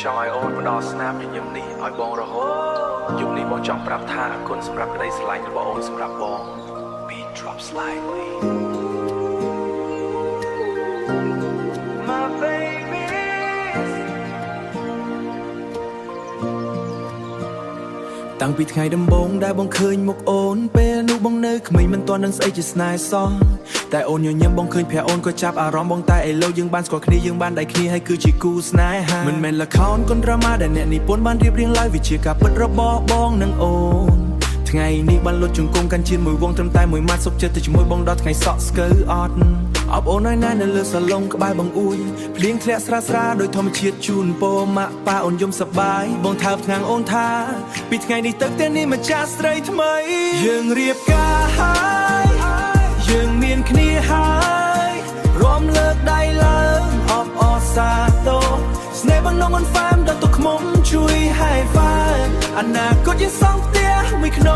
ចង់ឲ្យអូនផ្ដោស្នាមញញឹមនេះឲ្យបងរហូតយុគនេះបងចង់ប្រាប់ថាអគុណសម្រាប់ក្តីស្រឡាញ់របស់អូនសម្រាប់បង Beat drop slightly My baby តាំងពីថ្ងៃដំបូងដែលបងឃើញមុខអូនពេលនោះបងនៅក្មេងមិនទាន់នឹងស្អីជាស្នេហ៍សោះតែអូនញញឹមបងឃើញភ័ក្រអូនក៏ចាប់អារម្មណ៍បងតែឥឡូវយើងបានស្គាល់គ្នាយើងបានដៃគ្នាហើយគឺជាគូស្នេហាមិនមែនល្ខោនកុនដ្រាម៉ាដែលអ្នកនិពន្ធបានរៀបរៀងឡើយវាជាការពិតរបស់បងនិងអូនថ្ងៃនេះបានលុតជង្គង់កាន់ជៀនមួយវងត្រឹមតែមួយម៉ាត់សុខចិត្តទៅជាមួយបងដល់ថ្ងៃសក់ស្កើអត់អបអូនឲ្យណានៅលើសាឡុងក្បែរបងអួយភ្លៀងធ្លាក់ស្រាស្រាដោយធម្មជាតិជូនពរម៉ាក់ប៉ាអូនយំសប្បាយបងថើបថ្ងាំងអូនថាពីថ្ងៃនេះទៅតែនេះម្ចាស់ស្រីថ្មីយើងរៀបការហើយយើងមានគ្នាហើយរួមលើកដៃឡើងអបអរសាទរស្នេហ៍បងនងអនហ្វាមដល់ទុកខ្មុំជួយให้ฟ้าអនាគតយើងសង់ផ្ទះមួយខ្ន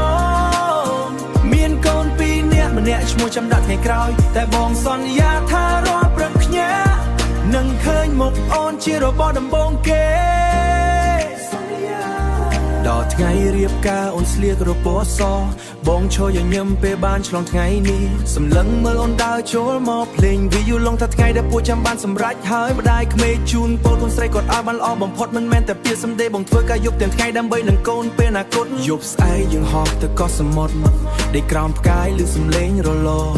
ងមានកូនពីរនាក់ម្នាក់ឈ្មោះចាំដាក់ថ្ងៃក្រោយតែបងសន្យាថារាល់ព្រឹកខ្ញានឹងឃើញមុខអូនជារបស់ដំបូងគេដល់ថ្ងៃរៀបការអូនស្លៀករពណ៌សបងឈរញញឹមពេលបានឆ្លងថ្ងៃនេះសម្លឹងមើលអូនដើរចូលមកភ្លេងវីយូឡុងថាថ្ងៃដែលពួកចាំបានសម្រេចហើយម្ដាយក្មេកជូនពលកូនស្រីគាត់ឲ្យបានល្អបំផុតមិនមែនតែពាក្យសម្ដីបងធ្វើការយប់ទាំងថ្ងៃដើម្បីនឹងកូនពេលអនាគតយប់ស្អែកយើងហោះទៅកោះសមុទ្រដេកក្រោមផ្កាយឮសំឡេងរលក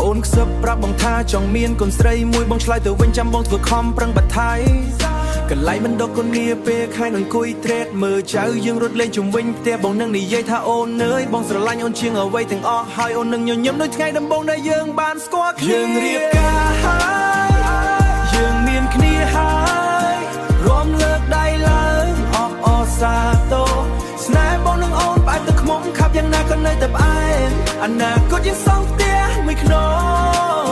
អូនខ្សឹបប្រាប់បងថាចង់មានកូនស្រីមួយបងឆ្លើយទៅវិញចាំបងធ្វើខំប្រឹងបថៃកន្លែងមិនដកកូនងារពេលខែអង្គុយត្រេតមើលចៅយើងរត់លេងជុំវិញផ្ទះបងនឹងនិយាយថាអូនអើយបងស្រឡាញ់អូនជាងអ្វីទាំងអស់ហើយអូននឹងញញឹមដូចថ្ងៃដំបូងដែលយើងបានស្គាល់គ្នាយើងរៀបការហើយយើងមានគ្នាហើយរួមលើកដៃឡើងអបអរសាទរស្នេហ៍បងនឹងអូនផ្អែមទឹកខ្មុំខាប់យ៉ាងណាក៏នៅតែផ្អែមអនាគតយើងសង់ផ្ទះមួយខ្ន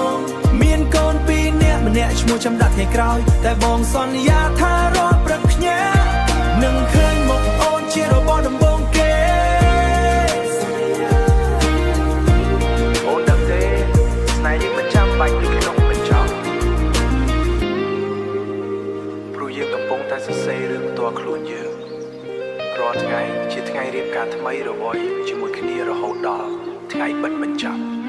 ងមានកូនពីរនាក់ម្នាក់ឈ្មោះចាំដាក់ថ្ងៃក្រោយតែបងសន្យាថារាល់ព្រឹកខ្ញានឹងឃើញមុខអូនជារបស់ដំបូងគេអូនដឹងទេស្នេហ៍យើងមិនចាំបាច់ពីក្នុងមិនចង់ព្រោះយើងកំពុងតែសរសេររឿងផ្ទាល់ខ្លួនយើងរាល់ថ្ងៃជាថ្ងៃរៀបការថ្មីរវល់ជាមួយគ្នារហូតដល់ថ្ងៃបិទបញ្ចប់